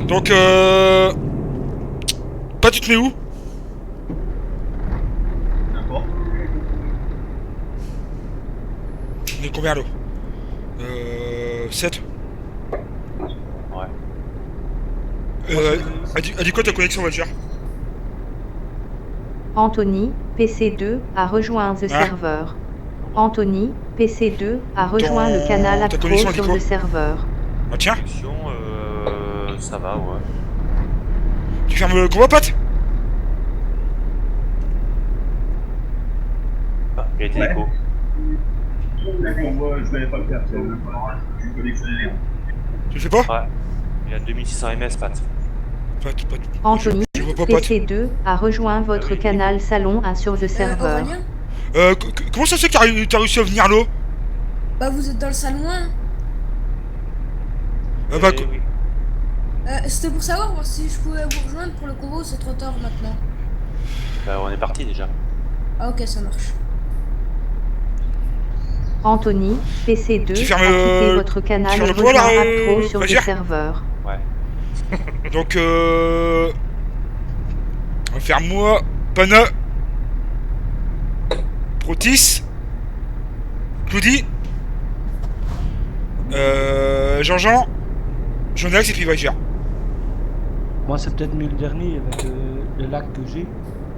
Donc Pas tu te mets où? N'importe. On est combien là? 7. Ouais. Elle dit quoi ta connexion voiture? Anthony, PC2, a rejoint The Hein? Server. Anthony, PC2, a rejoint le canal Ta Appro connexion, elle dit sur quoi? The Server. Ah tiens, Connexion, ça va, ouais. tu fermes le combat, pote? Ah, il a été Ouais. écho. D'accord, moi je vais pas le faire, c'est même pas. Je suis connectionné. Tu le fais pas? Ouais. Il a 2600 ms, Pat. Pote. Anthony, Je vois pas, pote. PC2, a rejoint votre oui, canal Salon 1 sur The Server. Aurélien, Comment ça se fait que t'as réussi à venir là? bah vous êtes dans le salon 1. Bah, Oui. C'était pour savoir voir si je pouvais vous rejoindre pour le combo, c'est trop tard maintenant. Bah, on est parti déjà. Ah ok, ça marche. Anthony, PC2, Tu a fermes, quitté votre canal tu et fermes le poids, rejoint là, Appro sur The Bachir Server. Ouais. donc on va faire moi, Pana, Protis, Claudie, Jean-Jean, Jonax et puis Voyager. Moi, c'est peut-être mieux le dernier avec le lac que j'ai.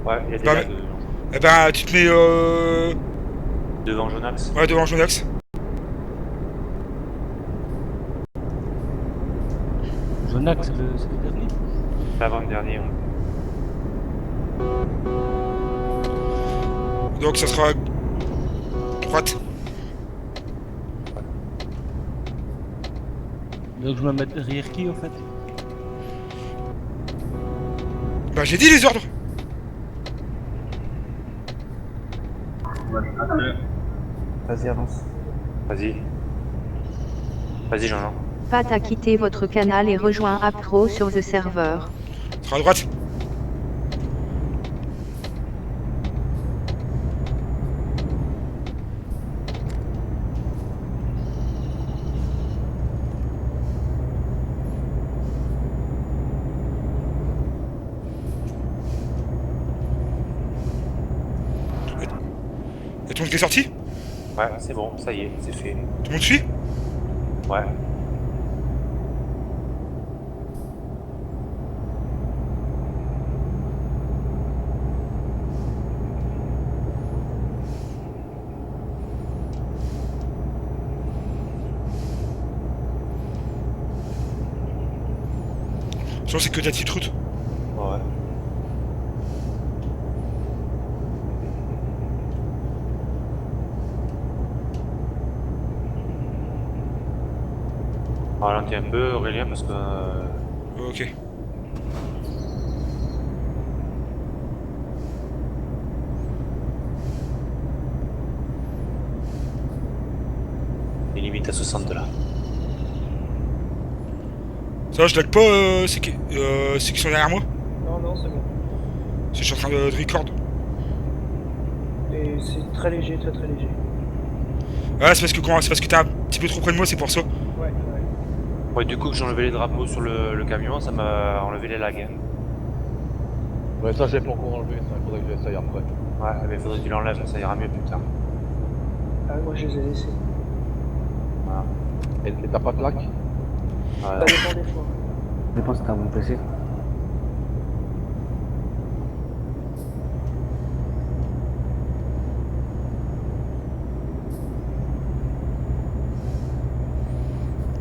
Ouais, il y a des Bah, lags Eh ben, tu te mets devant Jonax. ouais, devant Jonax. Jonax, c'est le dernier. L'avant-dernier, ouais. Donc ça sera droite. Donc, je me mets derrière qui en fait? Bah j'ai dit les ordres. Vas-y, avance. Vas-y. Vas-y, Jean-Jean. Pat a quitté votre canal et rejoint Appro sur The Server. Ça sera à droite. Et tout le monde qui est sorti? Ouais, c'est bon, ça y est, c'est fait. Tout le monde suit? Ouais. Sinon c'est que de la petite route. Ouais. Ralentis un peu, Aurélien, parce que... Ok. il est limite à 60 là. Ça va, je lag pas, c'est qui sont derrière moi? Non, c'est bon. C'est que je suis en train de record. Et c'est très léger, très léger. Ouais, c'est parce que t'es un petit peu trop près de moi, c'est pour ça. Ouais. Ouais, du coup, que j'ai enlevé les drapeaux sur le camion, ça m'a enlevé les lags. Ouais, ça j'ai pas encore enlevé, ça, il faudrait que j'essaye après. Ouais, mais faudrait que tu l'enlèves, ça ira mieux plus tard. Ah, moi je les ai laissés. Voilà. Et t'as pas de lac? Ça Ouais. dépend des fois. Je pense que t'as mon PC.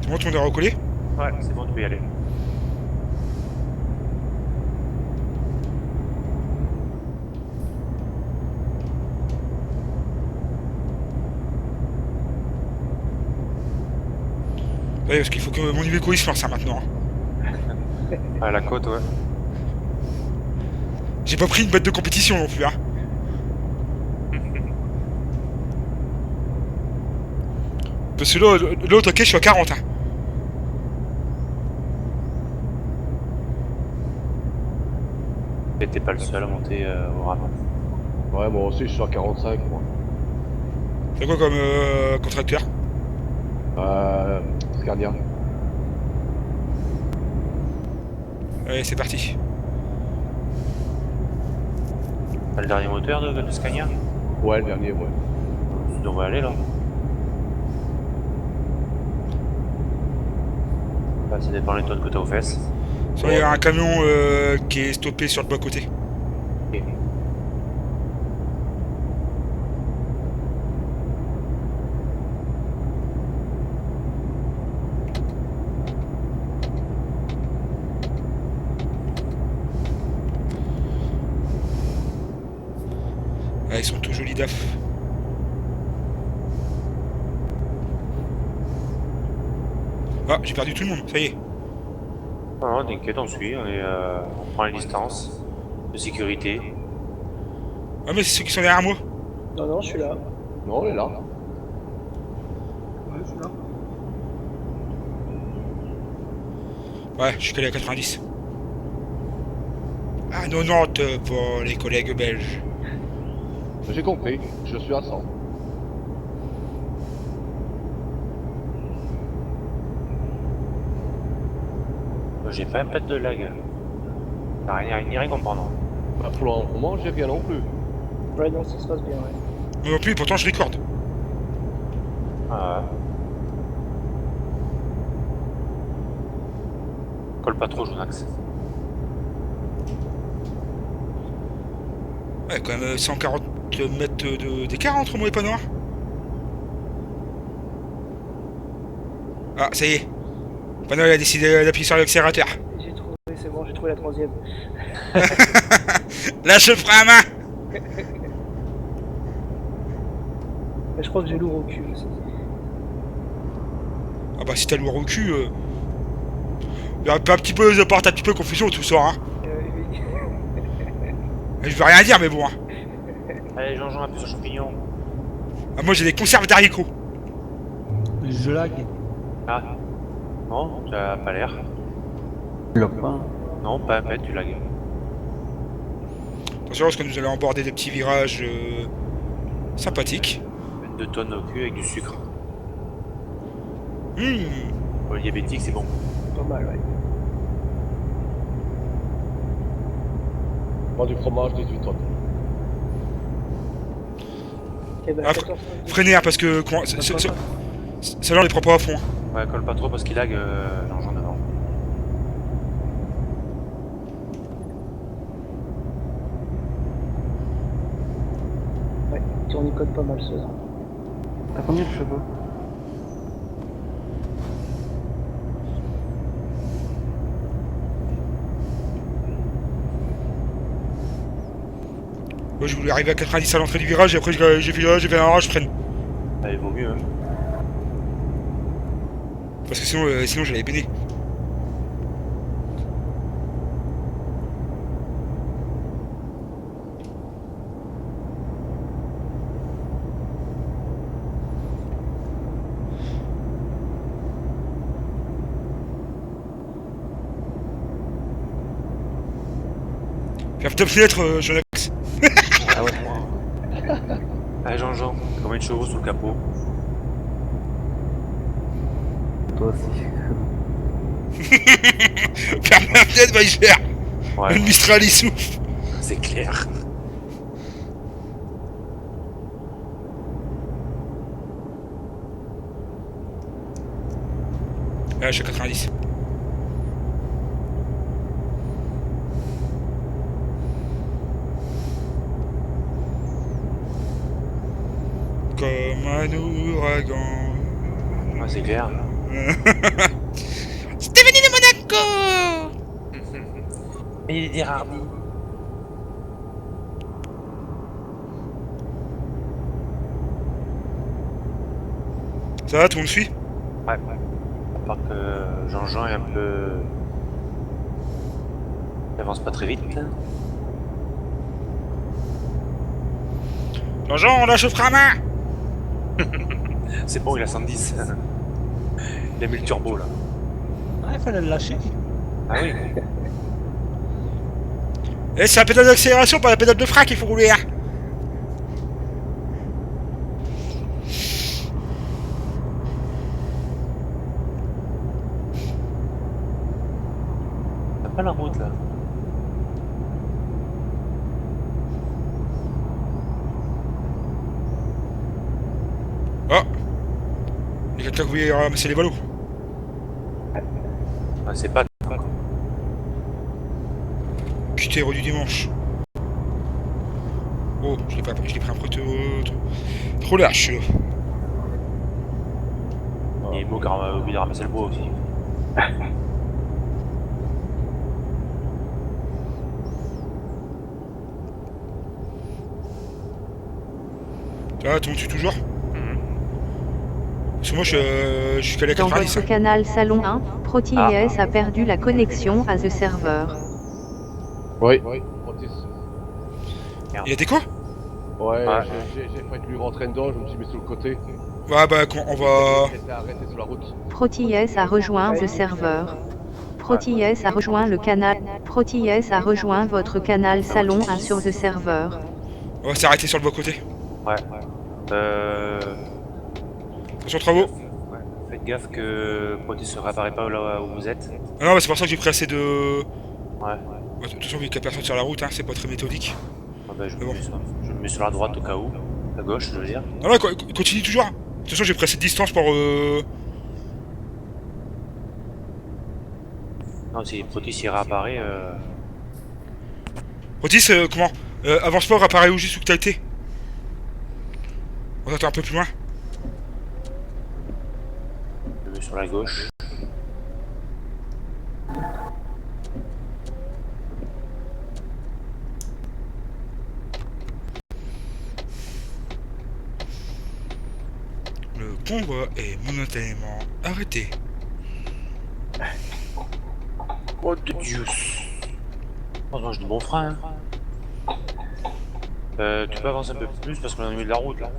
C'est bon, tout le monde est recollé? Ouais, c'est bon, tu peux y aller. Ouais, parce qu'il faut que mon Iveco il se lance hein, maintenant. Hein. À la côte, ouais. J'ai pas pris une boîte de compétition non plus, hein. Parce que là, l'autre, ok, je suis à 40, hein. Et t'es pas le seul à monter au rames. Ouais, moi aussi je suis à 45, moi. C'est quoi comme contracteur? Scania. Allez, c'est parti. T'as le dernier moteur de Scania? Ouais, le dernier, ouais. Tu devrais aller là. Bah, ça dépend des tonnes que t'as aux fesses. Il y a un camion qui est stoppé sur le bas-côté. Ok. Ah, ils sont tout jolis daf. Ah, j'ai perdu tout le monde, ça y est. Non, t'inquiète, on suit, on prend les distances de sécurité. Ah, mais c'est ceux qui sont derrière moi. Non, non, je suis là. Non, on est là. Ouais, je suis là. Ouais, je suis calé à 90. Ah, 90 pour les collègues belges. J'ai compris, je suis à 100. J'ai pas un pet de lag. T'as rien comprendre. Bah, pour le moment, j'ai rien non plus. Ouais, non, ça se passe bien, ouais. Moi non plus, pourtant je recorde. Ah ouais. Colle pas trop, Jonax. Ouais, quand même 140 mètres d'écart entre moi et Panoir. Ah, ça y est. Panoir il a décidé d'appuyer sur l'accélérateur. J'ai trouvé, c'est bon, j'ai trouvé la troisième. Là, je ferai à main. Mais je crois que j'ai lourd au cul aussi. Ah bah si t'as lourd au cul, il y a un petit peu, ça porte un petit peu confusion tout ça, hein. Oui. Je veux rien dire, mais bon. Hein. Allez, Jean-Jean, appuie sur champignon. Ah, moi j'ai des conserves d'haricots. Je lag. Ah. Non, tu as pas l'air. Non, pas un pet, tu lagues. Attention, parce que nous allons aborder des petits virages sympathiques. 22 tonnes au cul avec du sucre. Mmh. Pour le diabétique, c'est bon. Pas mal, ouais. Moi, du fromage, 18 tonnes. Ok, bah, Ah, 14, Freinez, hein, parce que ça là on les prend pas à fond. Hein. Ouais, colle pas trop parce qu'il lag, Jean-Jean devant. ouais, tournicote pas mal, ceux-là. T'as combien de chevaux? Moi je voulais arriver à 90 à l'entrée du virage et après j'ai fait un rage, je freine. Allez, vaut mieux, hein. Parce que sinon j'allais béné. Ferme ta fenêtre, Jonax. Ah ouais, moi. Allez, Jean-Jean, combien de chevaux sous le capot? Toi aussi. Ferme la fenêtre, va y faire. Ouais, Le Mistral il souffle. c'est clair. Ah, je suis à 90. Comme un ouragan. Ouais, c'est clair. C'était venu de Monaco. Mais il est dérardi. Ça va, tout le monde suit? Ouais, ouais. À part que Jean-Jean est un peu... Il avance pas très vite. Jean-Jean, on lâche au frein à main. C'est bon, il a 110. Il a mis le turbo là. Ah, il fallait le lâcher. Ah oui. Eh, c'est la pédale d'accélération, pas la pédale de frein qu'il faut rouler, hein. T'as pas la route là. Ah. Il y a quelqu'un qui voulait ramasser les ballots. Ah, c'est pas. Putain, héros du dimanche. Oh, je l'ai pris un peu trop lâche. Et Mo qui a oublié de ramasser le bois aussi. Ah, tu tues toujours? Parce que moi je suis calé à Dans 90. votre canal Salon 1, ProTIS a perdu la connexion à The Server. Oui, Protis. Il y a des quoi? Ouais, Ouais. j'ai failli lui rentrer dedans, je me suis mis sur le côté. Ouais, bah, on va. J'étais arrêté sur la route. ProTIS a rejoint The Server. ProTIS a rejoint le canal. ProTIS a rejoint votre canal Salon 1 sur The Server. On va s'arrêter sur le bas côté. Ouais. Attention, travaux. Ouais. Faites gaffe que Protis ne réapparaît pas là où vous êtes. Ah non, bah, c'est pour ça que j'ai pris assez de. Ouais. De toute façon, vu qu'il y a personne sur la route, hein, c'est pas très méthodique. Ah bah, je Mais bon. me mets sur la droite au cas où. À gauche, je veux dire. Non, non, continue toujours. De toute façon, j'ai pris assez de distance pour. Non, si Protis il réapparaît. Otis, comment avance pas, apparaît où juste où que t'as été. On t'attend un peu plus loin. Je me mets sur la gauche. Le convoi est momentanément arrêté. Oh de Dieu. Oh non, j'ai de bons freins. Tu peux avancer un peu plus parce qu'on est au milieu de la route là.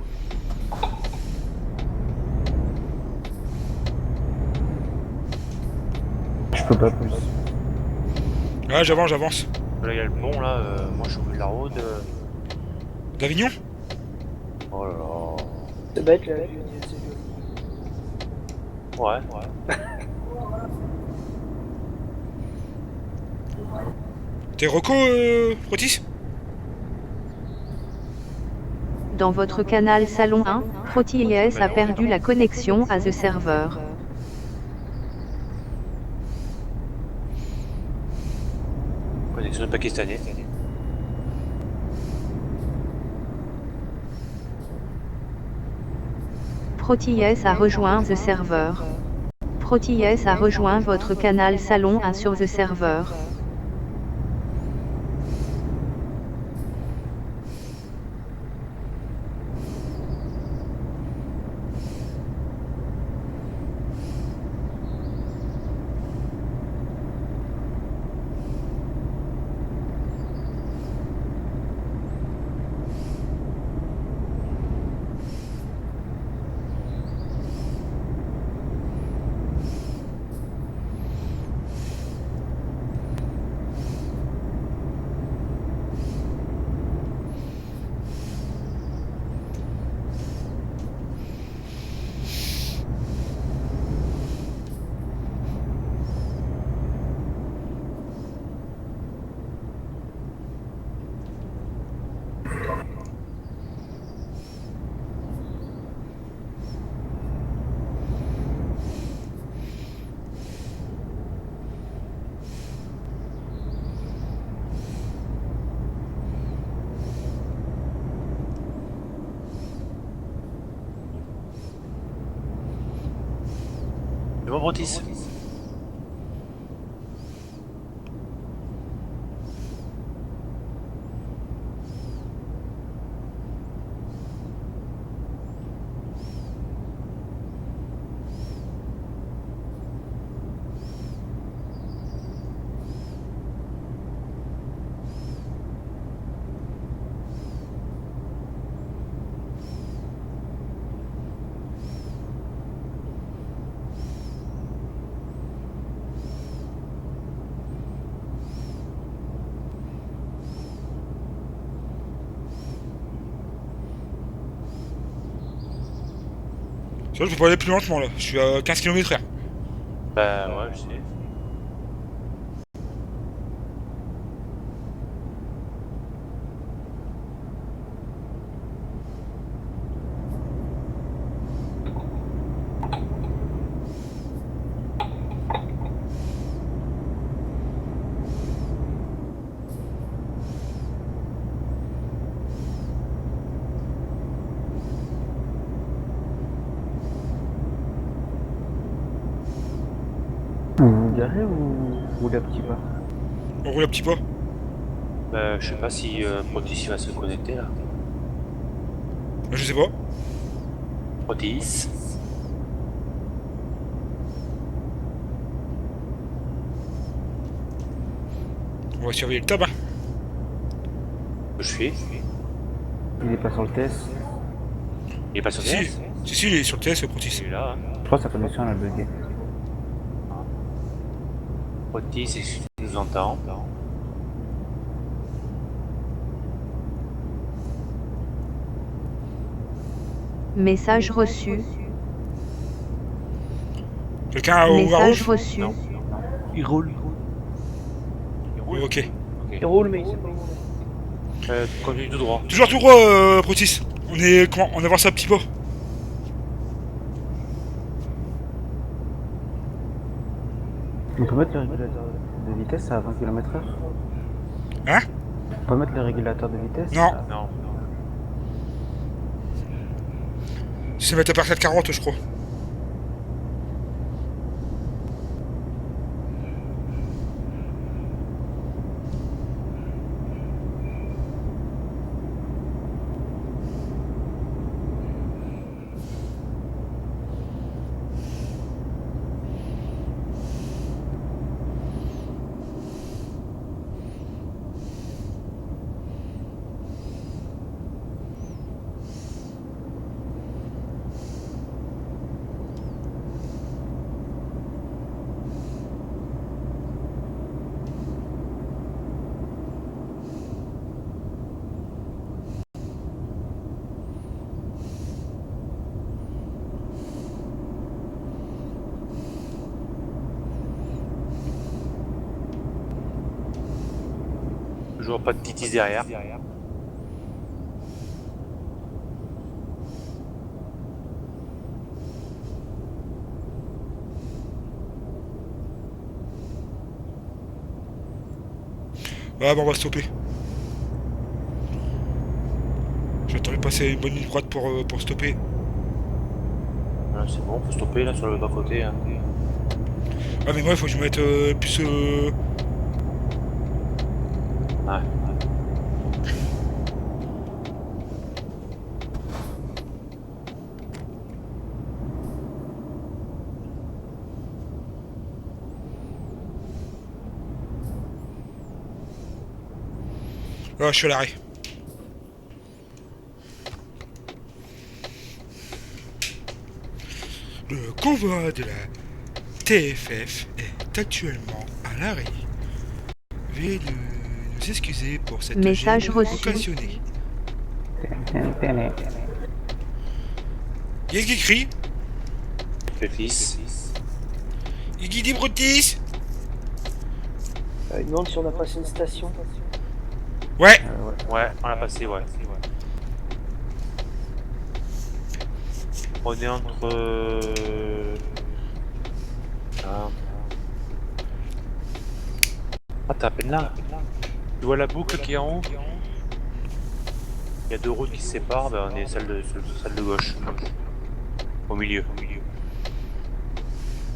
Je peux pas plus. Ouais, j'avance. Là il y a le pont là, moi je suis au milieu de la route. D'Avignon? Oh là là. C'est bête là, c'est joli. Ouais. T'es Rocco, Otis? Dans votre canal Salon 1, ProTIS a perdu la connexion à The Server. Connexion pakistanais. ProTIS a rejoint The Server. ProTIS a rejoint votre canal Salon 1 sur The Server. C'est bon Protis. Je peux pas aller plus lentement là, je suis à 15 km/h. Bah ouais, je sais. accélérer ou rouler à petit pas? On roule un petit pas. Je sais pas si Protis va se connecter là. Je sais pas. Protis. On va surveiller le tabac. Que je fais. Il est pas sur le test. Il est pas sur Si, TS. si, il est sur le TS, le Protis. Il est là. Hein. Je crois que sa connexion elle a bugué. Protis, est-ce que tu nous entends? Message reçu. Quelqu'un a ouvert Message off? reçu. Non. Il roule. Ok. Il roule, mais il sait pas où on est. Continue tout droit. Toujours tout droit, Protis. On avance un petit peu. On peut mettre le régulateur de vitesse à 20 km/h? Hein? On peut mettre le régulateur de vitesse? Non. Non. C'est mettre à partir de 40, je crois. Toujours pas de titis derrière. Ouais, bon, on va stopper. J'attendais de passer une bonne ligne droite pour stopper. Voilà, c'est bon, faut stopper là sur le bas-côté. Hein. Ah, mais moi, il faut que je mette plus. Ouais. Ah, je suis à l'arrêt. Le convoi de la TFF est actuellement à l'arrêt. Veuillez nous excuser pour cette Message gêne reçu. occasionnée. Qu'est-ce qui crie? Fais fils. Iggy dit Brutis. Il demande si on a passé une station. Ouais. Ouais, on l'a passé, ouais. On est entre... Ah, t'es à peine là. Tu vois la boucle qui est en haut? Il y a deux routes qui se séparent, ben on est celle de gauche. Au milieu.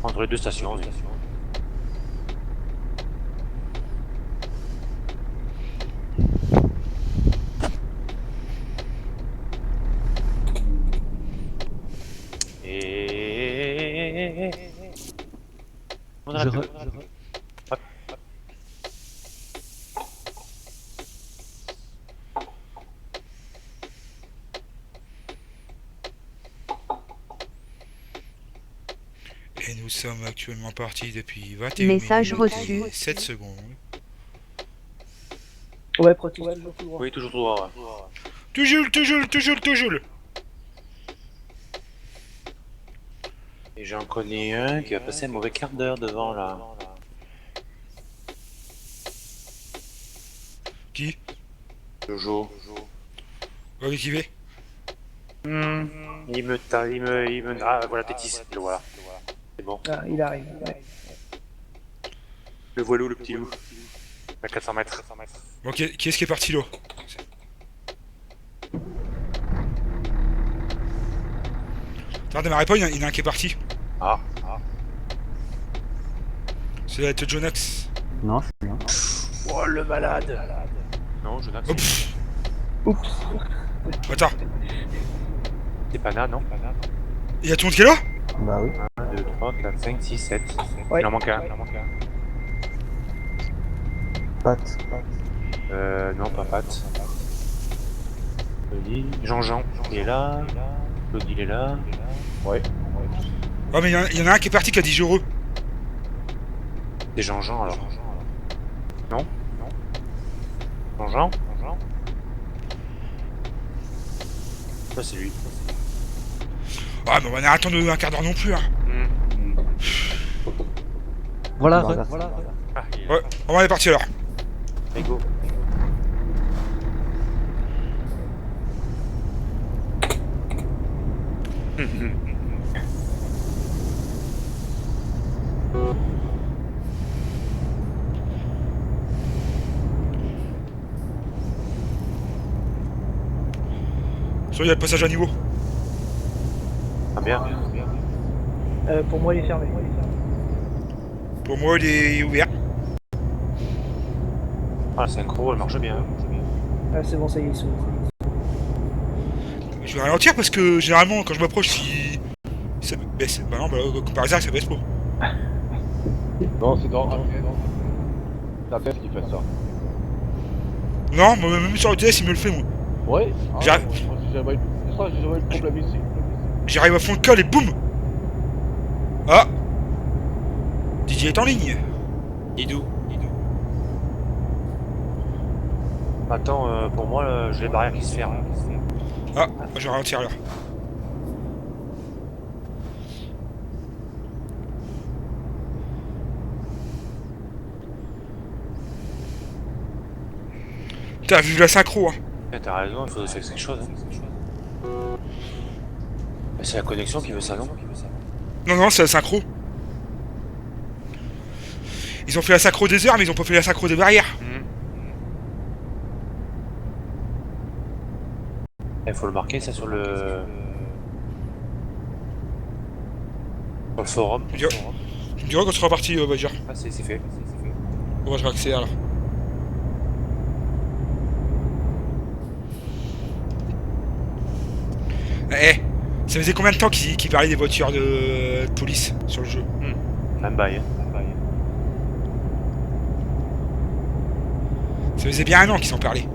Entre les deux stations, oui. Et... On a Je la re- pub. Et nous sommes actuellement partis depuis 21 Message minutes reçu. et 7 secondes. Ouais, Protis, toujours tout droit. Oui, toujours tout droit, ouais. Toujours. Et j'en connais un qui va passer un mauvais quart d'heure devant là. Qui? Jojo. Ouais, qui fait? Il me... Ah, voilà, Tétis, le voilà. C'est bon. Ah, il arrive. Ouais. Le voilà où, le petit loup? À 400 mètres. Bon, qui est-ce qui est parti là? Attends, démarrez pas, il y en a un qui est parti. Ah. Ça doit être Jonax. Non, je suis là. Oh le malade. Non, je n'accepte. Oups. Attends, C'est Pana, non? il y a tout le monde qui est là? Bah oui. 1, 2, 3, 4, 5, 6, 7. Ouais. Il en manque un. Pat. Non, pas Pat. Jean-Jean, il est là. Claude, il est là. Ouais. Oh, mais il y en a un qui est parti qui a dit heureux. C'est Jean-Jean alors. Non? Jean-Jean? Ça, c'est lui. Ah, mais on va attendre un quart d'heure non plus, hein. Voilà, Bah, voilà. Ah, il est Ouais, on va aller partir alors. là. Go. Soit il y a le passage à niveau. Ah bien. Pour moi, il est fermé. Pour moi, il est ouvert. Ah, la synchro, elle marche bien. Ah, c'est bon, ça y est, il s'ouvre. Je vais ralentir parce que généralement, quand je m'approche, si ça baisse. Bah non, bah, par hasard, ça baisse pas. Non, c'est dans la tête qui fait ça. Non, moi, même sur le TS, il me le fait, moi. Ouais. J'ai- Moi, j'ai jamais eu de problème ici. J'arrive à fond de colle et boum. Ah, Didier est en ligne. Didou. Attends, pour moi, j'ai les barrières qui se ferment. Ah, je vais ralentir alors. T'as vu la synchro, hein. Eh, t'as raison, il faudrait faire quelque chose. Hein. Mais c'est la connexion qui veut ça, non? Non, non, c'est la synchro. Ils ont fait la synchro des heures, mais ils ont pas fait la synchro des barrières. Il faut le marquer, ça, sur le forum. Tu me diras quand tu seras parti, Badger. Ah, c'est fait. On va je réaccélérer là. Eh, ça faisait combien de temps qu'ils parlaient des voitures de police sur le jeu? Même bail. Ça faisait bien un an qu'ils en parlaient.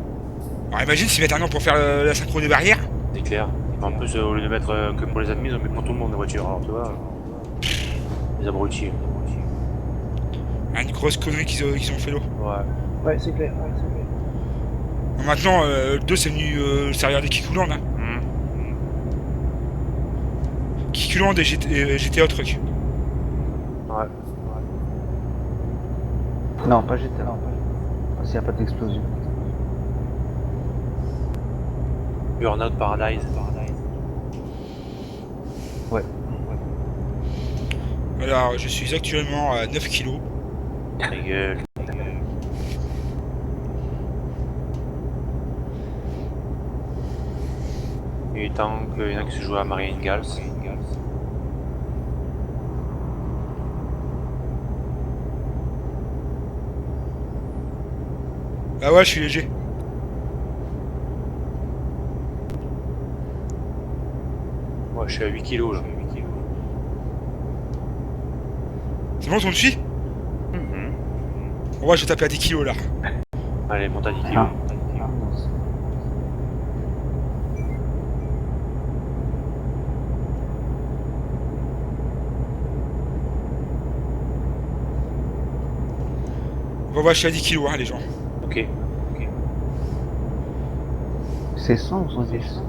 Alors imagine s'ils mettent un an pour faire la synchro des barrières. C'est clair. En plus, au lieu de mettre que pour les admis, ils ont mis pour tout le monde la voiture. Alors, tu vois, les abrutis. Ah, une grosse connerie qu'ils ont fait là. Ouais. Ouais, c'est clair. Maintenant, le 2 c'est venu servir des Kikuland. Hein. Kikuland et GTA truc. Ouais. Non, pas GTA. S'il n'y a pas d'explosion. Burnout Paradise. Ouais. Alors, je suis actuellement à 9 kilos. Ta gueule. Il est temps qu'il y en a qui se jouent à Marine Gals. Ah ouais, je suis léger. Moi, je suis à 8 kilos là. C'est bon, ton suit? Ouais, je vais taper à 10 kilos là. Allez, monte à 10 kilos. Ah. Bon, bah, je suis à 10 kilos, hein, les gens. Ok. C'est 100 ou 110?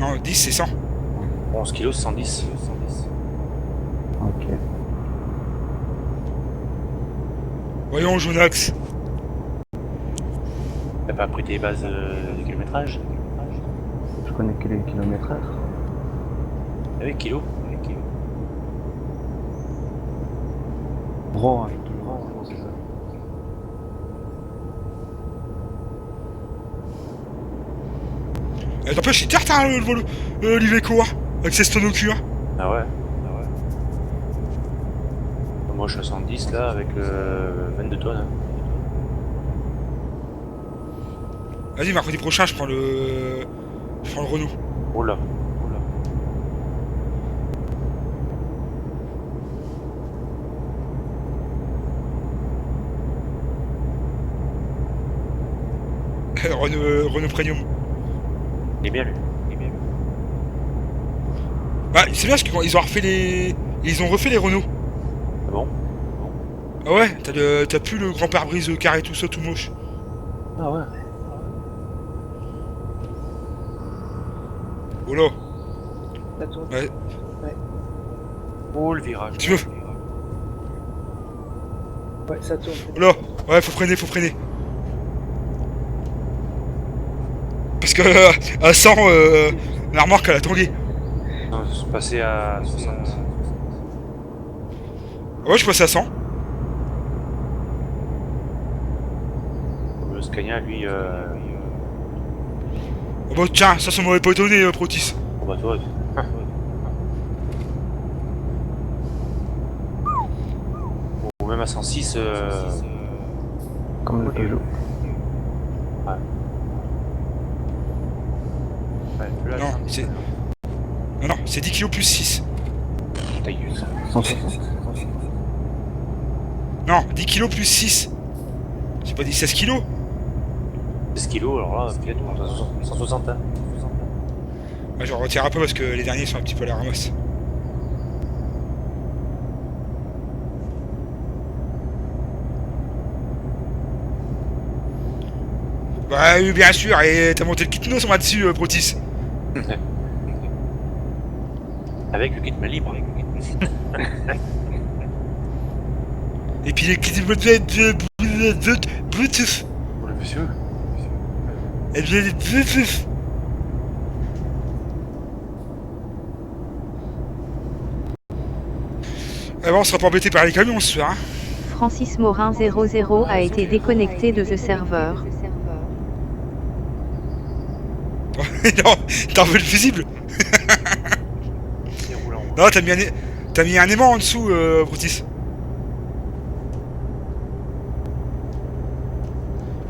Non, 10 c'est 100. 11 kilos, 110. Ok. Voyons, Jonax. T'as pas pris tes bases de kilométrage? Je connais que les kilométrages. Avec kilos. Gros, hein, c'est ça. N'empêche, il est tard, l'Iveco, hein, avec ses stones au cul, hein. Ah ouais. Moi, Moi je suis à 110 là avec 22 tonnes. Hein. Vas-y, mercredi prochain, je prends le Renault. Oh là. Renault Premium. Il est bien lui. Bah, c'est bien parce qu'ils ont refait ils ont refait les Renault. Ah bon? Ah ouais, t'as plus le grand pare-brise carré tout ça, tout moche. Ah ouais. Oh là. Ça tourne. Ouais. Oh le virage. Tu veux? Ouais, ça tourne. Oh là. Ouais, faut freiner. Parce que à 100, la remorque elle a tangué. Non, je suis passé à 60. Ah ouais, je passe à 100. Le Scania lui. Oh bah tiens, ça m'aurait pas étonné, Protis. Oh bah toi. Ou même à 106. Comme le Peugeot. Ouais, là, Non, c'est... Non, c'est 10 kg plus 6. ta gueule. 160. Non, 10 kg plus 6. J'ai pas dit 16 kg. 16 kilos, alors là, peut-être 160. Hein. Bah, je retire un peu parce que les derniers sont un petit peu à la ramasse. Bah oui, bien sûr, et t'as monté le kit nos là-dessus, Protis. Avec le kit main libre. Et puis les kits Bluetooth. Pour le monsieur. Et Bluetooth. Ah bon, on sera pas embêté par les camions ce soir. Hein. Francis Morin 00 a été déconnecté de The Server. Non, t'en veux le fusible? Non, t'as mis un aimant en dessous, Brutis.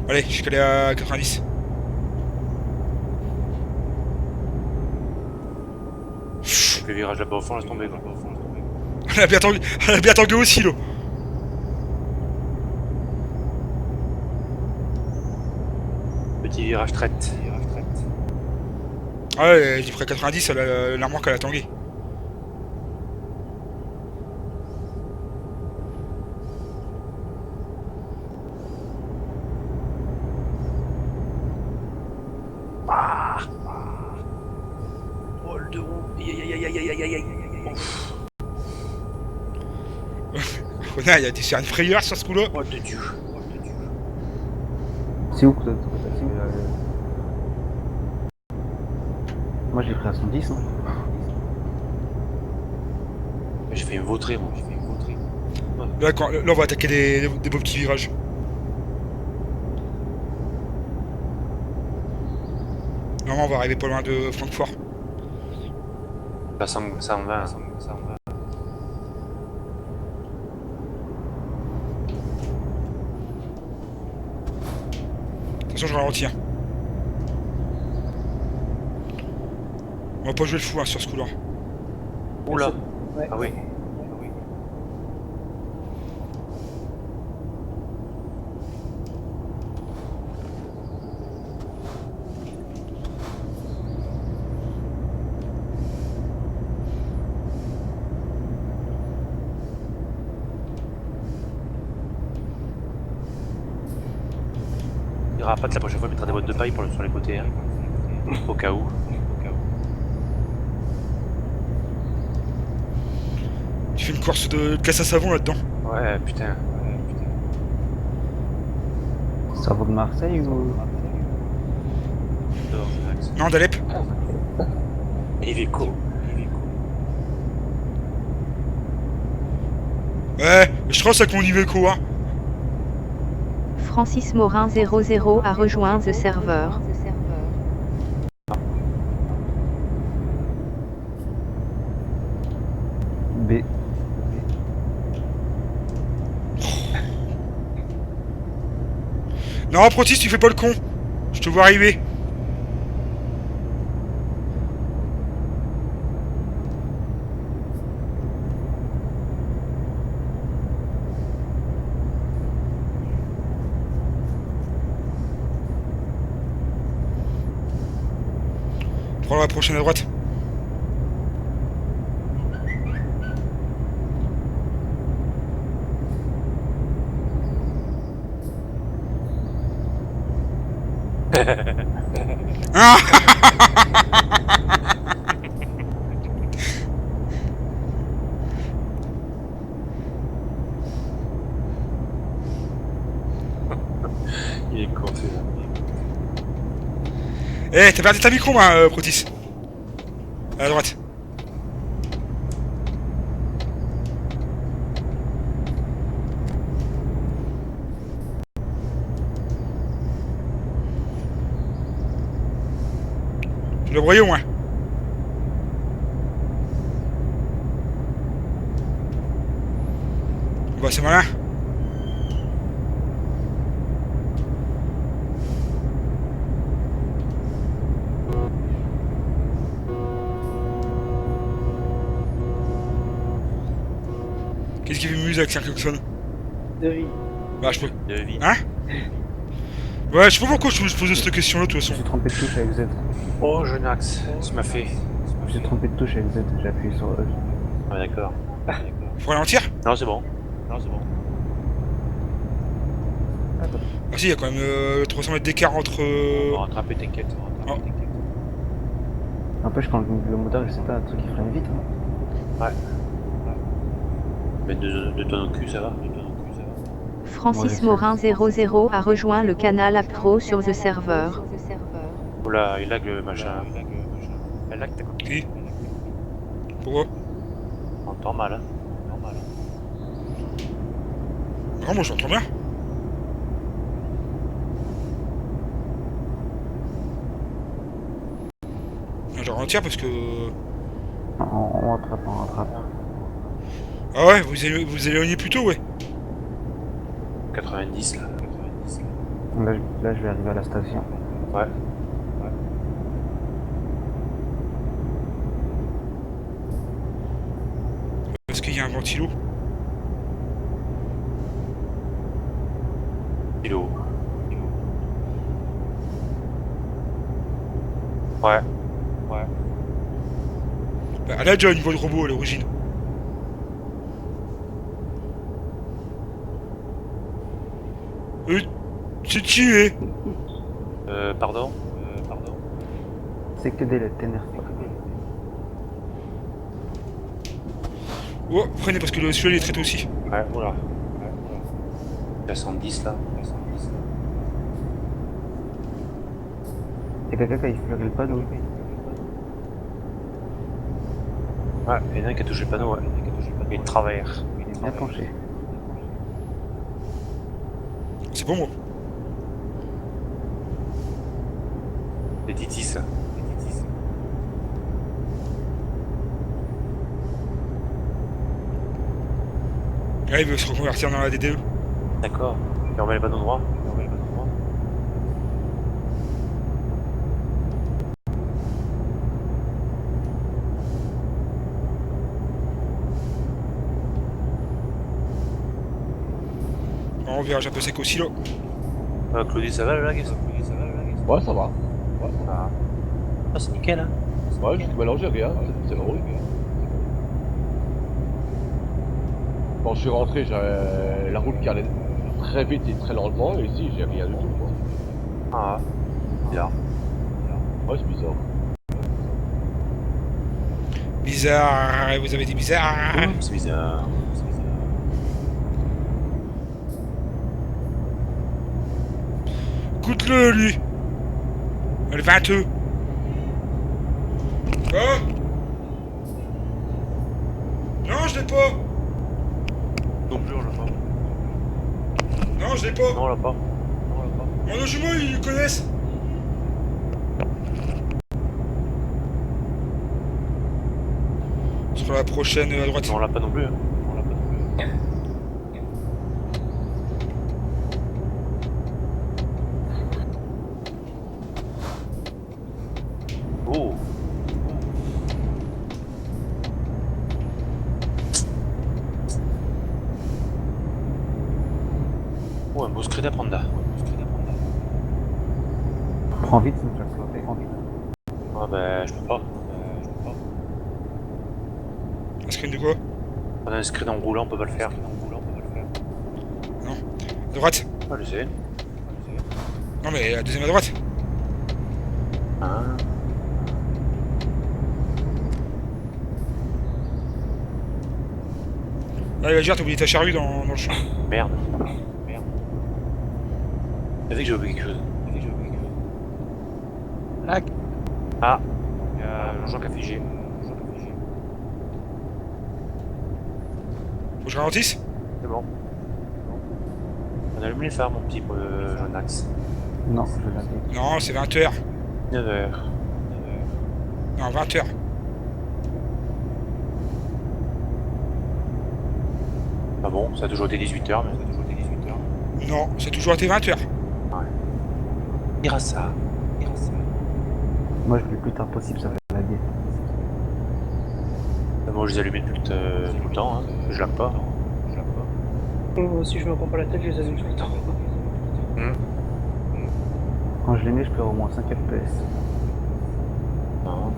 Allez, je suis calé à 90. Le virage là-bas au fond, laisse tomber. Quoi. Elle a bien tangué aussi, l'eau. Petit virage traite. Ah ouais, j'ai pris à 90, la remorque elle a tangué. Rôle de roue. Aïe. Connard, il a dû faire une frayeur sur ce coup-là. Oh de Dieu. C'est où que t'as Moi j'ai pris à 110. Hein. J'ai fait une vautrée, moi. Là, là on va attaquer des beaux petits virages. Normalement, on va arriver pas loin de Francfort. Pas 120. Attention, je ralentis. Hein. On va pas jouer le fou hein, sur ce coup-là. Oula. Ouais. Ah oui. Il y aura pas de la prochaine fois, il mettra des bottes de paille sur les côtés. Hein. Au cas où. Tu fais une course de casse à savon là-dedans. Ouais, putain. Ça vaut de Marseille ou... Dehors, direct. Non, d'Alep. Iveco. Ouais, je trace avec mon Iveco, hein. Francis Morin 00 a rejoint The Server. B. Non, Protis, tu fais pas le con. Je te vois arriver. Prends la prochaine à droite. Ah Il est con, celui-là. Eh, t'as perdu ta micro, Protis. À droite. Le voyais au moins. Bah c'est malin. Qu'est-ce qui fait muse avec 5 klaxons? De vie. Bah je peux. De vie. Hein? Ouais, je sais pas pourquoi je pose cette question là de toute Je façon. me suis trompé de touche avec Z. Oh, Genax, tu m'as fait. Je me suis trompé de touche avec Z, j'ai appuyé sur E. Ah, d'accord. Faut ralentir? Non, c'est bon. Non, c'est bon. Ah si, il y a quand même 300 mètres d'écart entre... On va rattraper, t'inquiète. Oh. N'empêche, quand le moteur, je sais pas, un truc qui freine vite. Hein. Mais de ton cul, ça va. Francis Morin 00 a rejoint le canal Appro sur The Server. Oula, il lag le machin. Elle lag ta copine. Qui? Pourquoi? On entend mal, hein. Non, moi j'entends bien. Je vais ralentir parce que... On rattrape, on rattrape. Ah ouais, vous éloignez plutôt, ouais. 90 là. Là, je vais arriver à la station. Ouais. Parce qu'il y a un ventilo. Kilo. Ouais. Bah, elle a déjà une voix de robot à l'origine. C'est tué. Pardon. C'est que des lettres, t'énerve pas. Oh, prenez parce que celui-là il est traité aussi. Ouais, voilà. 110 là. Y'a quelqu'un qui a effleuré le panneau. Ouais, il y en a un qui a touché le panneau, ouais. Il travaille. Il est bien penché. C'est pour moi. Les titis. Là, il veut se reconvertir dans la DDE. D'accord. Et on met le panneau droit. On verra, j'ai un peu sec aussi là. Claudie, ça va le lag? Ouais, ça va. Ah, c'est nickel, hein. Ouais, je suis mélangé, rien. C'est drôle. Quand je suis rentré, j'avais la route qui allait très vite et très lentement, et ici, j'ai rien du tout. Quoi. Ah, bizarre. Ouais, c'est bizarre. Bizarre, vous avez dit bizarre. C'est bizarre. Écoute-le, lui. Le 22. Quoi? Non, je l'ai pas. Non plus, on l'a pas. Non, je l'ai pas. Non, on l'a pas. Mon jumeau, ils le connaissent. Sur la prochaine à droite. Non, on l'a pas non plus. Hein. scred à prendre. Prends vite, sinon tu vas te planter. Prends vite. Ah bah je peux pas. Un screen de quoi? On a un scred en roulant, on peut pas le faire. Non. À droite. Ah je sais. Non mais la deuxième à droite. Ah. Allez, va dire, t'as oublié ta charrue dans le champ. Merde. J'ai vu que j'ai oublié quelque chose. Lac. Ah. Il y a Jean qui a figé. Faut que je ralentisse? C'est bon. On allume les phares mon petit jaune axe. Non, je l'avais. Non, c'est 20h. 9h. Non, 20h. Ah bon, ça a toujours été 18h, mais... Non, c'est toujours été 20h. Ira ça. Moi, je l'ai le plus tard possible, ça fait laguer. Moi je les allumais tout le temps, hein. Je l'aime pas. Moi aussi, je me prends pas la tête, je les allume tout le temps. Quand je les mets, je perds au moins 5 FPS. Non.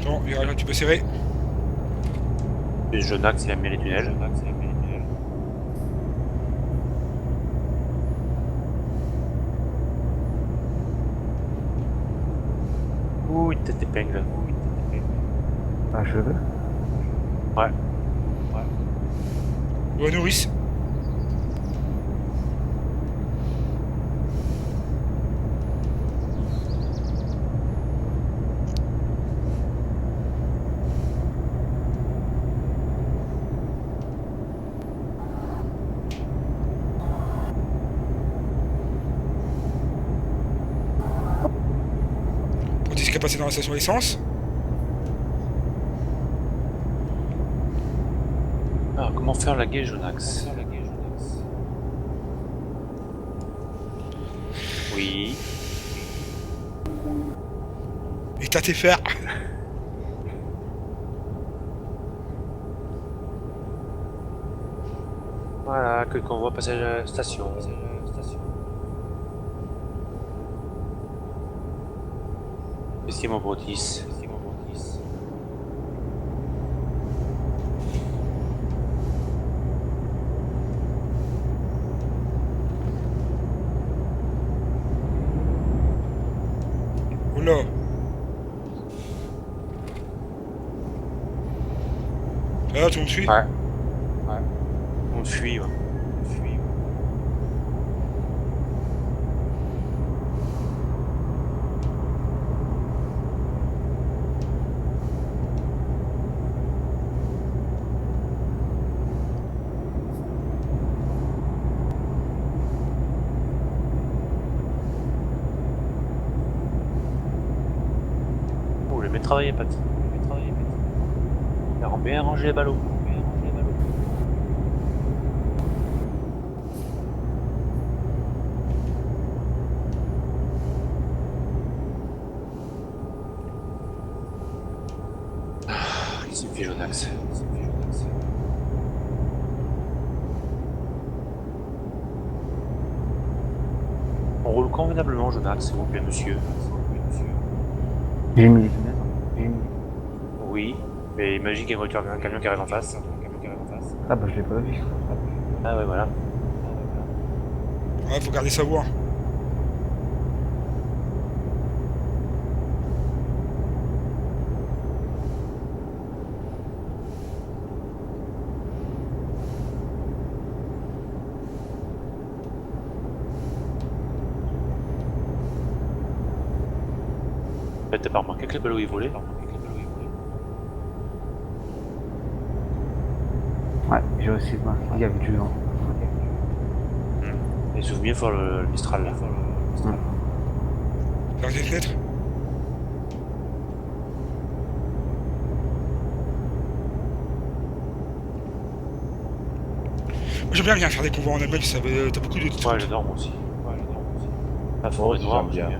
Bon, là, tu peux serrer. Le jaune axe il aime bien les tunnels. Ouh, une tête d'épingle. Ah, je veux. Ouais. Ouais, nourrice. On dit ce qui est passé dans la station essence. Alors comment faire la guet jaune axe? Oui. Et t'as tes fers. Voilà, que le convoi passe à la station. Ici mon Brotis. Oula. Ah, tu me suis? Ouais. On fuit, ouais. Oh, le mec travaillait pas. Il a bien rangé les ballots. Qu'est-ce qu'il me fait jaune axe? On roule convenablement jaune axe, s'il vous plaît, monsieur. J'ai mis les lunettes. J'ai mis. Oui, mais imagine qu'il y a un camion qui arrive en face. Ah, bah, je l'ai pas vu. Ah ouais, voilà. Ouais, faut garder sa voix. T'as pas remarqué que les ballots ils volaient? Ouais, j'ai aussi remarqué qu'il y avait du vent. Et s'ouvre bien fort le Mistral là. Garde les fenêtres. Moi, j'aime bien faire des convois en Allemagne, t'as beaucoup de trucs. Ouais, j'adore moi aussi. La forêt noire, j'aime bien.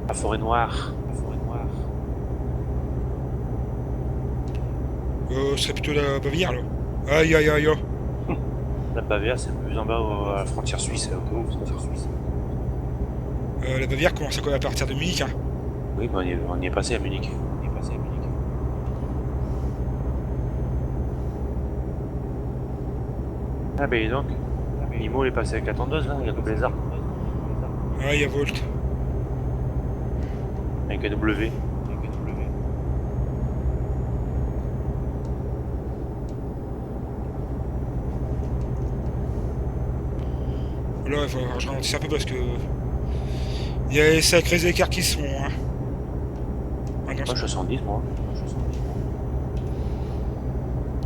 La forêt noire. Ce serait plutôt la Bavière, là. Aïe, aïe, aïe, aïe. La Bavière, c'est plus en bas à la frontière suisse, au cas où, frontière suisse. La Bavière commence à partir de Munich. Hein. Oui, bah on y est passé à Munich. Ah, ben donc, Nimo il est passé avec la tondeuse, là, il y a double lézard. Ouais, il y a Volt. Avec un W. Là, il va falloir que je ralentisse un peu parce que. Il y a des sacrés écarts qui se font. Hein. Ah non, Moi, je suis 110, moi.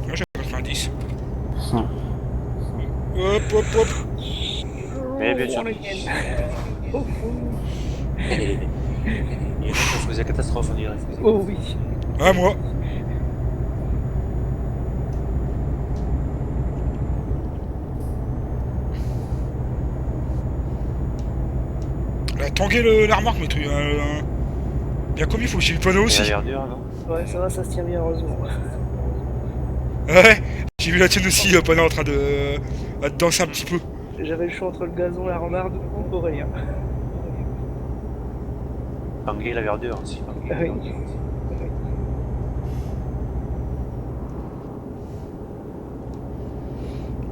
moi j'ai 90. Hum. Hop, hop, hop. Mais bien sûr. On faisait catastrophe, on dirait. Oh oui. Ah, moi. Tanguer la remarque, mais trucs. Bien comme il faut que j'ai le panneau aussi. Il a l'air dur, non? Ouais, ça va, ça se tient bien, heureusement. Ouais, j'ai vu la tienne aussi, le panneau en train de danser un petit peu. J'avais le choix entre le gazon et la remarque ou Aurélien. Tanguay la verdure aussi. Oui.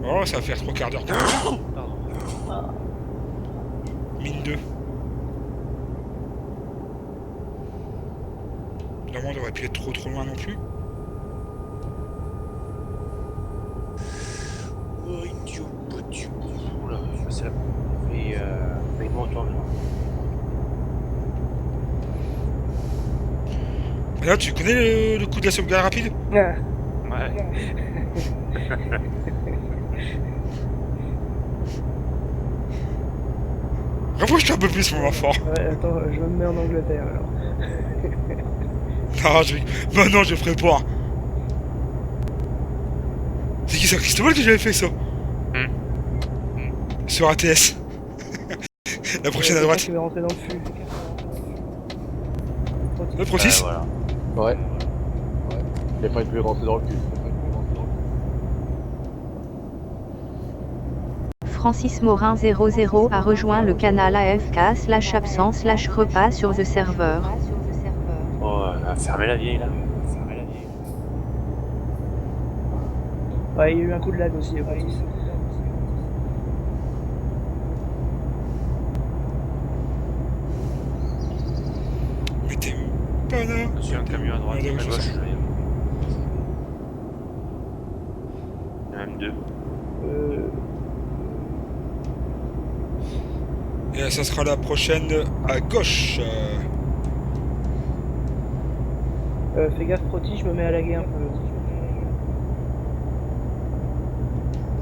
Oh, ça va faire 3 quarts d'heure. Mine 2. Normalement, on devrait plus être trop loin non plus. Oula, c'est la... Et il monte en Là, tu connais le coup de la sauvegarde rapide? Ah. Ouais. Rapproche-toi un peu plus, mon enfant. Ouais, attends, je me mets en Angleterre alors. Non, bah non, je ferai pas. C'est qui ça, Cristobal, que j'avais fait ça? Sur ATS. La prochaine à droite. Je vais rentrer dans le flux. Le Pro 6 voilà. Ouais. Il a failli plus rentrer dans le cul. Francis Morin 00 a rejoint le canal AFK/absent/repas sur The Server. Oh, fermez la vieille là. Ouais, il y a eu un coup de lag aussi, Francis. Mais t'es où? Pas là. Je suis un camion à droite, Ah, à d'accord, gauche. c'est ça. Il y en a même deux. Et ça sera la prochaine à gauche. Fais gaffe, Proti, je me mets à laguer un peu.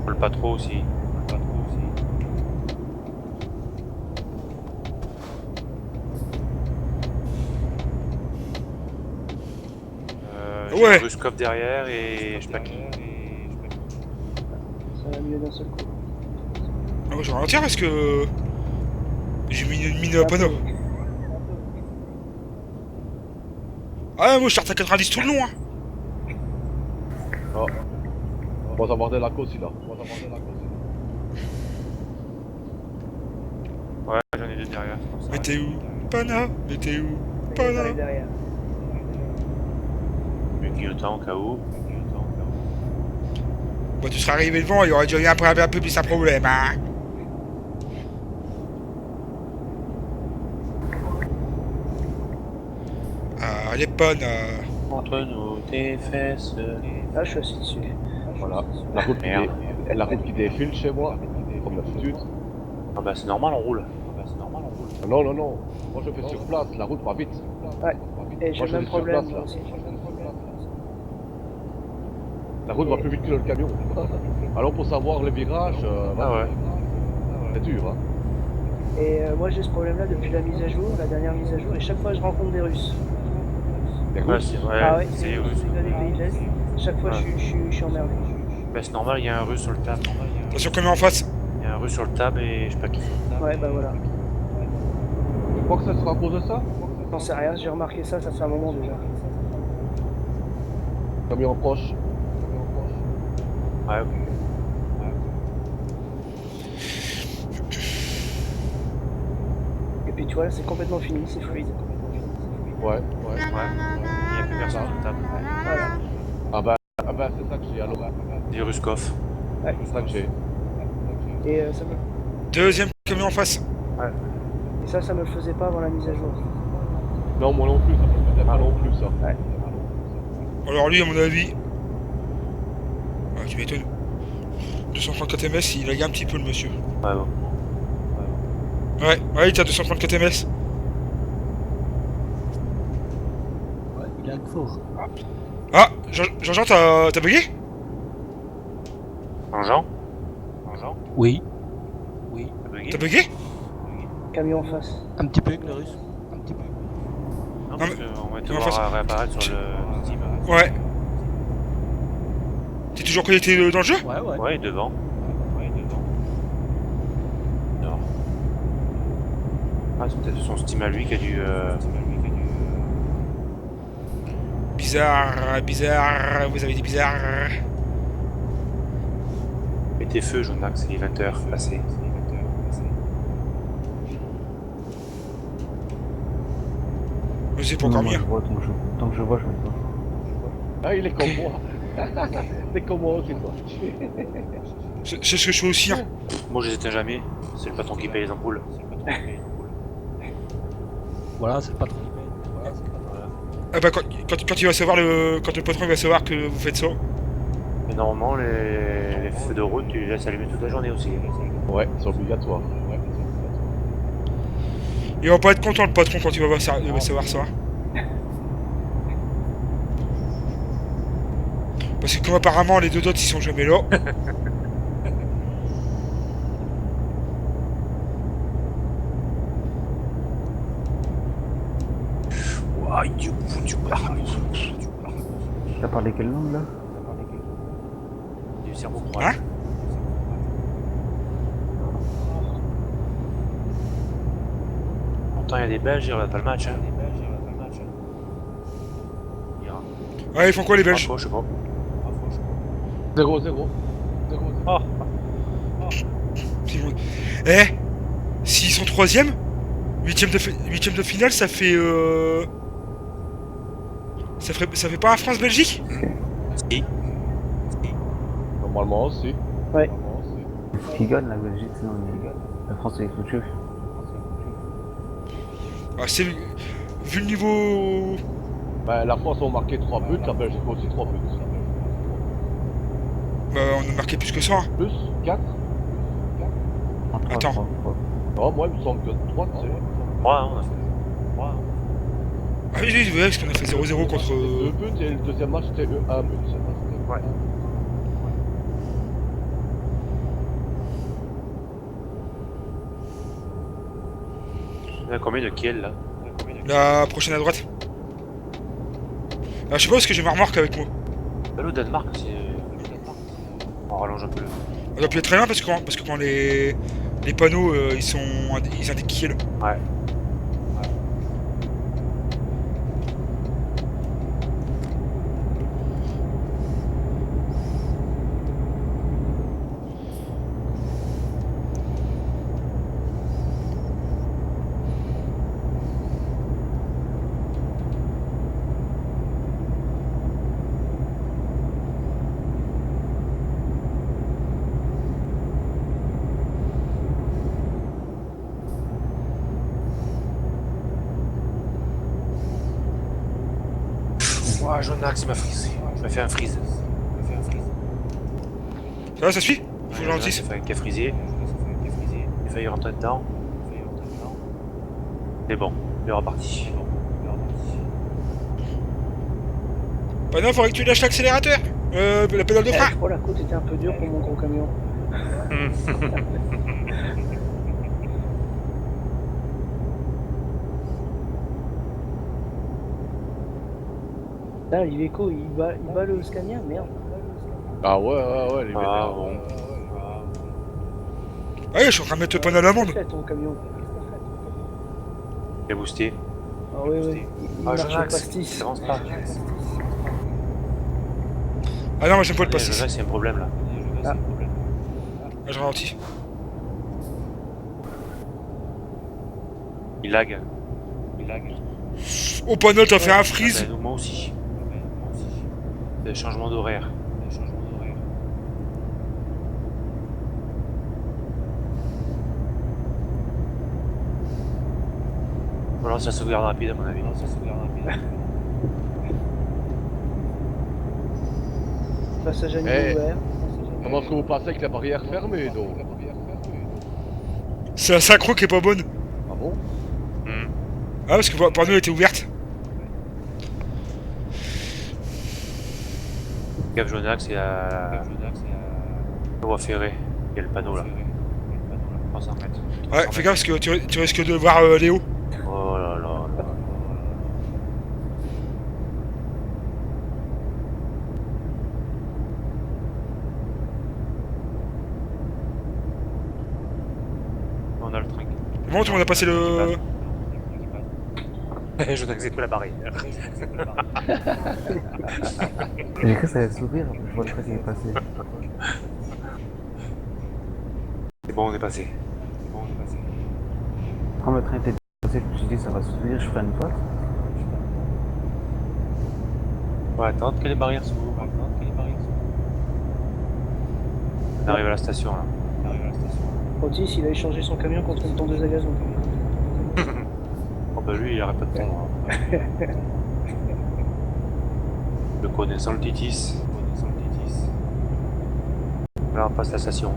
Roule pas trop aussi. J'ai Ouais. un Ruskov derrière et je sais pas qui. Ça va mieux d'un seul coup. Ah, moi, je vais ralentir parce que. J'ai mis une mine à panneau. Ah, moi je starte à 90 tout le long. Hein. Oh. On va aborder la côte, là. Ouais, j'en ai deux derrière. c'est pour ça. Mais t'es où? Pana? Mais t'es où? Il Pana? arrive derrière. Mais clignotant au cas où. Bon, tu serais arrivé devant, il y aurait dû y avoir un peu plus un problème, hein. Ah, les bonnes. Entre nous, tes fesses. Ah, je suis assis dessus. Voilà. Merde. La route qui défile chez moi, comme d'habitude. Ah bah c'est normal, on roule. Ah non, non, non. Moi je fais sur place, la route va vite. Ouais. Et j'ai Moi, le même je suis sur problème, place, moi là. aussi. La route va plus vite que le camion. Alors pour savoir les virages, Ah ouais. c'est dur, hein. Et moi j'ai ce problème-là depuis la mise à jour, la dernière mise à jour, et chaque fois je rencontre des Russes. Les Ouais, Russes. c'est ouais, Ah ouais, c'est les Russes. des gars des pays de l'Est. Chaque fois Ouais. je suis emmerdé. Bah c'est normal, il y a un russe sur le tab. Attention, comme en face. Il y a un russe sur le tab et je sais pas qui. Ouais, bah voilà. Tu crois que ça sera à cause de ça? J'en sais rien, j'ai remarqué ça, ça fait un moment déjà. Camion proche. Ouais, ok. tu vois, là, c'est complètement fini, c'est fluide. Ouais, ouais. Ouais. Il n'y a plus personne sur la table. Voilà. Ah bah c'est ça que j'ai, alors. Des Ruskov. Ouais. C'est ça que j'ai. Et ça me... Deuxième camion en face. Et ça me le faisait pas avant la mise à jour. Non, moi non plus, ça me faisait pas non plus, ça. Ouais. Alors lui, à mon avis... Ouais, tu m'étonnes. 234 ms, il a un petit peu le monsieur. Ouais, bon. Ouais, il tient 234 ms. Ouais, il a le fort. Ah, Jean-Jean, t'as bugué? Jean? Oui. T'as bugué? T'as bugué? Camion en face. Un petit peu avec le russe. Un petit peu. Non, Non, parce mais- qu'on va te non, voir enfin, réapparaître sur le Steam. Ouais. T'es toujours connecté dans le jeu? Ouais. Ouais, devant. Non. Ah, c'est peut-être son Steam à lui qui a dû... Bizarre, vous avez dit bizarre. Mettez feu, Jonax, il est 20h passé. Mais c'est pas Non, encore moi, mieux. je vois, tant que je vois, je mets pas. Ah, il est comme moi. C'est comme moi aussi, toi. C'est ce que je fais aussi, hein. Moi, je les éteins jamais. C'est le patron qui paye les ampoules. Voilà, c'est le patron. Ah bah quand il va savoir quand le patron va savoir que vous faites ça. Mais normalement, les feux de route, tu les laisses allumer toute la journée aussi. Ouais, c'est obligatoire. Il va pas être content le patron quand il va savoir ça. Parce que comme apparemment les deux autres ils sont jamais là. T'as parlé quelle langue là? Du cerveau Hein? Pourtant, il y a des Belges, ils regardent pas le match. Hein. Ouais, ils font quoi les Belges? Je sais pas. 0-0. Oh, Eh, s'ils sont troisième, huitième de finale, ça fait ça fait pas un France-Belgique? si. Normalement aussi. Ouais. Qui gagne la Belgique, sinon la France est foutue. Ah, c'est vu le niveau. Bah, la France a marqué 3 buts, la Belgique aussi 3 buts. Bah, on a marqué plus que ça. Hein. Plus 4. Attends. Non, moi il me semble que 3, c'est. 3, hein, on a fait. 3, hein. Ah oui, parce qu'on a fait 0-0 contre. 2 buts et le deuxième match c'était 1 but. Ouais. Il y a combien de kills là? La prochaine à droite. Ah, je sais pas parce que j'ai ma remorque avec moi. Le Danemark, c'est. On rallonge un peu le. On doit plus être très loin parce que quand les panneaux ils indiquent qui est là. Ouais. Ouah, Jonax, il m'a frisé. Il m'a fait un freeze. Ça va, ça suit? Faut que je ralentisse. Qui a frisé. Il a failli rentrer dedans. Mais bon, il est reparti. Bah non, faudrait que tu lâches l'accélérateur. La pédale de Je frein. crois que la côte était un peu dure pour mon gros camion. Là, l'Iveco, il bat le Scania, merde. Ah ouais, les Ah, vénères. bon. Ah ouais, je suis en train de mettre le panneau à l'amende. Qu'est-ce que ton camion? Il a boosté. Ah oui, oui. Il marche au Jonax, pastis. ça avance pas. Ah non, moi j'aime pas le passer. Jonax, il y a un problème là. Ah, je ralentis. Il lag. Oh panneau, t'as fait un freeze. Ah, ben, moi aussi. Des changements d'horaire. Voilà, ça sauvegarde rapide à mon avis. Passage à niveau Eh. ouvert. Comment est-ce que vous passez avec la barrière fermée, donc? C'est la synchro qui est pas bonne. Ah bon? Ah, parce que pour nous, elle était ouverte. Gap Jonax et à la voie ferrée. Il y a le panneau là. 300 mètres. Ouais, fais gaffe parce que tu risques de voir Léo. Oh là là. On a le train. Bon, tout le monde a passé le... Je n'accepte pas la barrière. J'ai cru que ça allait s'ouvrir, je vois le truc qui est passé. C'est bon, on est passé. Quand le train était passé, je me suis dit ça va s'ouvrir, je ferai une faute. On va attendre que les barrières s'ouvrent. On arrive à la station là. Otis, il a échangé son camion contre une tondeuse à gazon. Oh bah lui il arrête pas de temps. Le connaissant le Titis. Là on passe la station.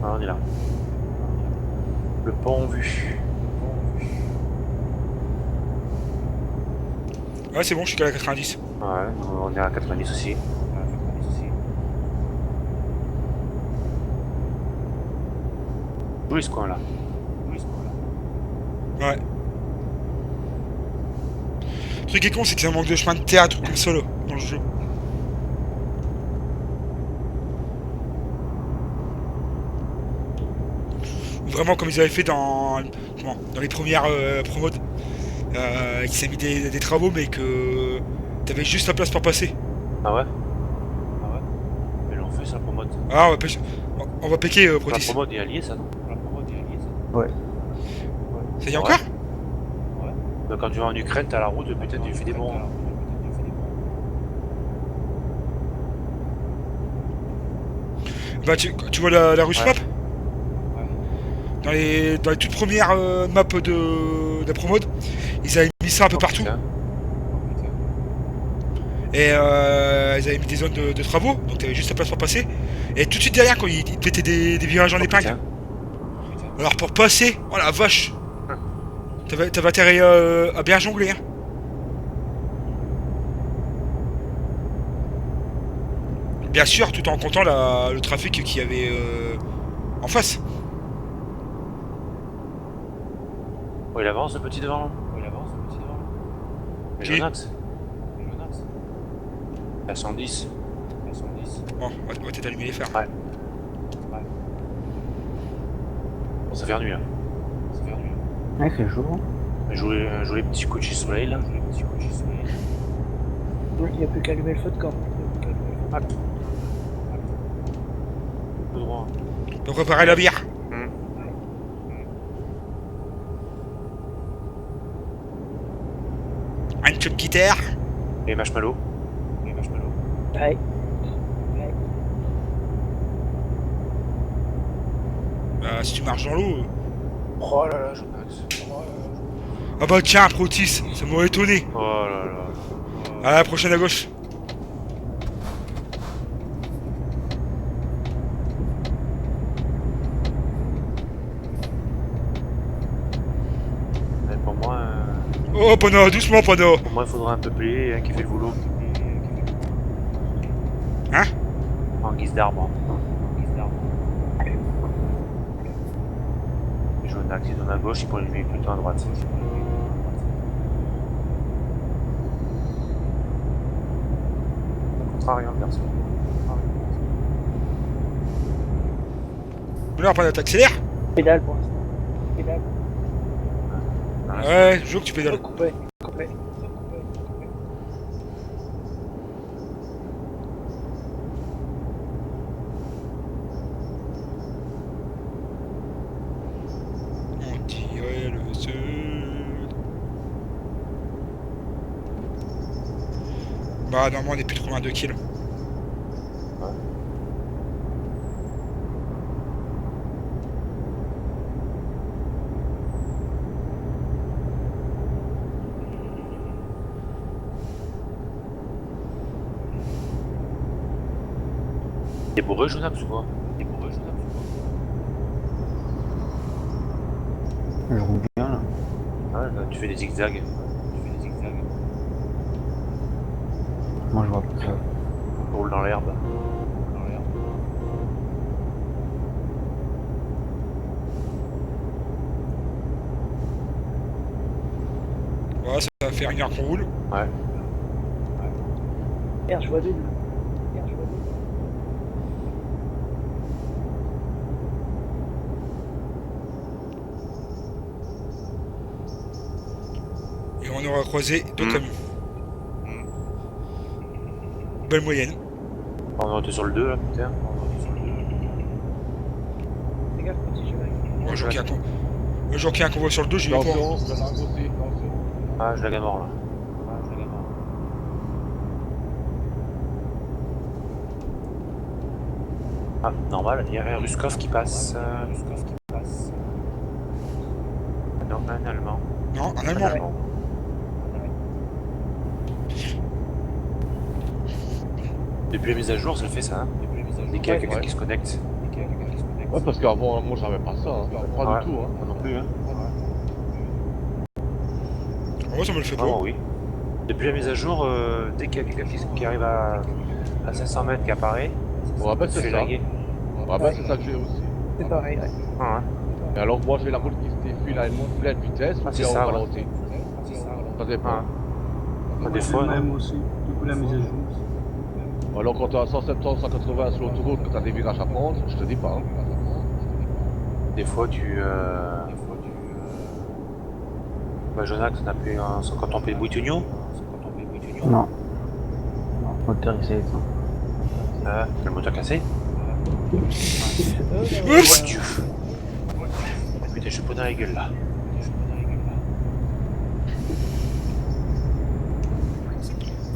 Ah, on est là. Le pont en vue. Ouais, c'est bon, je suis qu'à la 90. Ouais, on est à 90 aussi. Oui, ce coin là. Ouais. Le truc qui est con, c'est que ça manque de chemin de théâtre comme ça là, dans le jeu. Vraiment comme ils avaient fait dans les premières promos, qui s'est mis des travaux mais que t'avais juste la place pour passer. Ah ouais? Mais l'on fait ça pour mode. Ah, on va péquer La Protis. promote est alliée ça non? Ouais. Ça y est encore? Donc quand tu vas en Ukraine, t'as la route, putain, tu fais des bons. Bah tu vois la rue Ouais. Swap? Dans les toutes premières maps de la promode, ils avaient mis ça un peu partout. Putain. Et ils avaient mis des zones de travaux, donc t'avais juste la place pour passer. Et tout de suite derrière, quand ils te mettaient des virages en épingle. Putain. Alors pour passer, oh la vache, t'avais intérêt à bien jongler. Hein. Bien sûr, tout en comptant le trafic qu'il y avait en face. Oh, il avance le petit devant. Mais Qui? Jonax. À 110. Bon, on va peut-être allumer les fers. Bon, ça fait nuit là. Ouais, c'est jour. Jouer les petits coups de soleil là. Il n'y a plus qu'à allumer le feu de camp. Tout droit. Donc préparer la bière. Un chop guitare. Et marshmallow. Ouais. Bah si tu marches dans l'eau. Oh là là, Jonax. Ah bah tiens, Protis, ça m'aurait étonné. Oh là là. À la prochaine à gauche. Mais pour moi, Oh Pano, doucement Pano. il faudra un peuplé hein, qui fait le boulot. Hein? En guise d'arbre. Et Jonax, il donne à gauche, il pourrait lui mettre plutôt à droite. Contraire, garçon. Là après t'accélères. Pédale pour l'instant. Pédale. Ouais, je veux que tu pédales. Coupé. Bah, normalement, on est plus de 82 kills. T'es bourré, Jonaps, ou quoi? Je roule bien là. Ah, là, tu fais des zigzags. Moi je vois pas ça. Tu roules dans l'herbe. Ouais, ça va faire 1 heure qu'on roule. Ouais. Merde, je vois double. Et on aura croisé deux camions. Belle moyenne. On était sur le 2 là, putain. Fais gaffe, petit cheval. Moi, je vois qu'il y a un convoi sur le 2, j'y vais pas. Attention, je vais aussi, attention. Ah, je la gagne mort là. Ah, normal, il y a un Ruskov qui passe. Non, un Allemand. Non, un Un Allemand. Allemand. Depuis la mise à jour, ça le fait ça. Hein. Dès qu'il y a quelqu'un qui se connecte. Ouais, parce qu'avant, moi j'avais pas ça, hein. Pas Ouais. du tout. Hein. Moi non plus. Hein. Moi, ça me le fait pas. Vraiment, oui. Depuis la mise à jour, dès qu'il y a quelqu'un qui arrive à 500 mètres qui apparaît, Ouais, bah ça c'est fait ça. laguer. Ouais, bah c'est ça que j'ai aussi. C'est pareil, ouais. Ah, Et alors que moi j'ai la route qui se défile à une pleine vitesse, Ah, ou c'est bien ça, au ouais. ralenti. Ça dépend. Ah. Des fois, Même aussi, depuis la mise à jour. Alors quand t'es à 170, 180 sur l'autoroute, que t'as des virages à prendre, je te dis pas. Hein. des fois bah, Jonax, quand on fait le Bouitigno. Non. Non, moteur il s'est éteint. Le moteur cassé. Oups. Dieu. Putain, je suis pas dans la gueule là.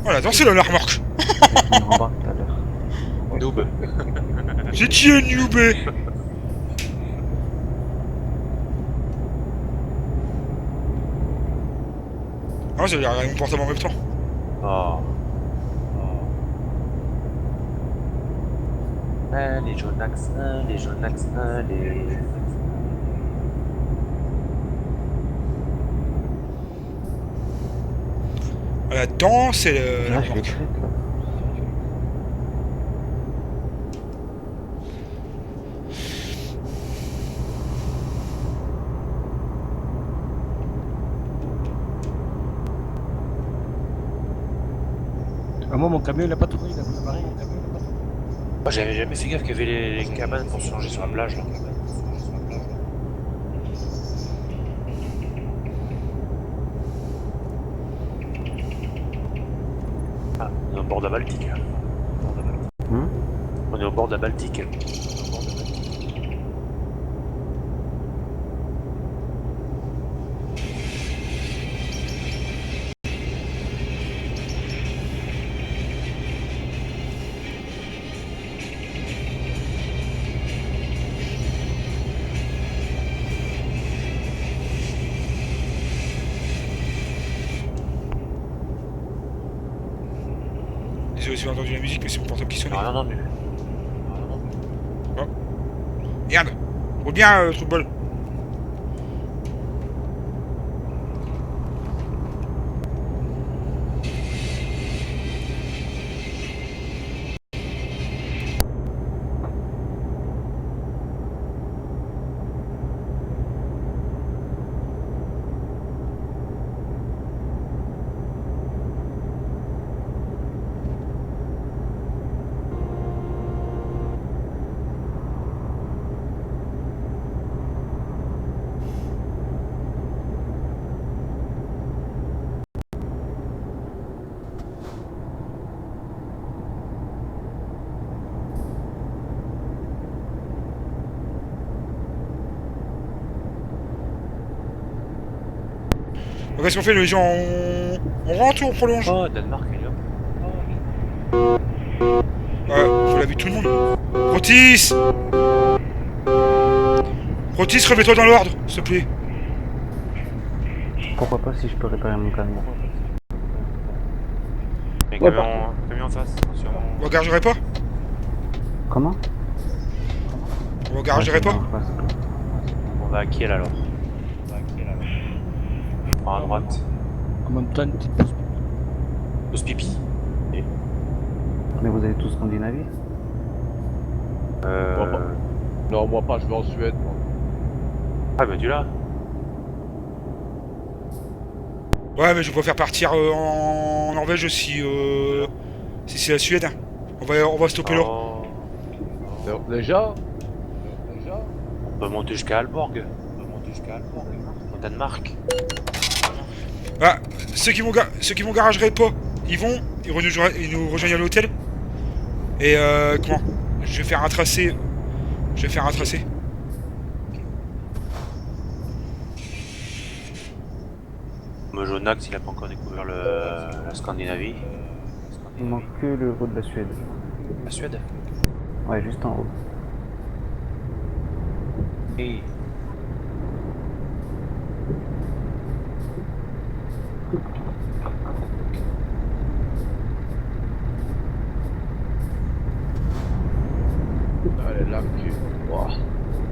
Voilà, dansez là, la remorque. J'ai une rembarque tout à l'heure. Noob. J'ai tué un noobé. Ah, j'ai regardé mon portable en même temps. Oh. Les Jonax, les Jonax, les... Voilà, danse et la Là je remorque. l'ai crête là. Ah, moi, mon camion, il a pas tourné, il a pas pareil. Moi, j'avais jamais fait gaffe qu'il y avait les cabanes pour se changer sur la plage là. Ah, on est au bord de la Baltique là. On est au bord de la Baltique. Désolé si vous avez entendu la musique, mais c'est mon portable qui sonne. Non, non, non, Merde. Roule bien, trou de bol. Donc, qu'est-ce qu'on fait, les gens? On rentre ou on prolonge? Oh, Danemark, il est là. Vous l'avez vu tout le monde. Protis! Protis, remets-toi dans l'ordre, s'il te plaît. Pourquoi pas si je peux réparer mon camion. Mais Ouais, camion en face, attention. On garagerait pas? Comment? On garagerait pas? On va à Kiel alors. On prend à droite. En même temps, une petite pause. Pause pipi. Mais vous avez tous Scandinavie? Moi pas. Non, moi pas, je vais en Suède. Moi. Ah bah tu l'as. Ouais, mais je préfère partir en Norvège si c'est la Suède. On va stopper là. Oh. Déjà On peut monter jusqu'à Aalborg. Au Danemark. Ah, ceux qui vont garagerait pas, ils nous rejoignent à l'hôtel. Et comment? Je vais faire un tracé. Me Jonax, il a pas encore découvert la Scandinavie. Il manque que le haut de la Suède. La Suède. Ouais, juste en haut. Et allez là, wow.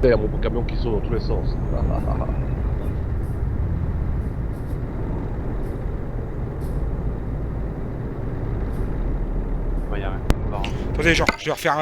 Il y a mon camion qui saute dans tous les sens. on va y arriver. Attendez, genre, je vais refaire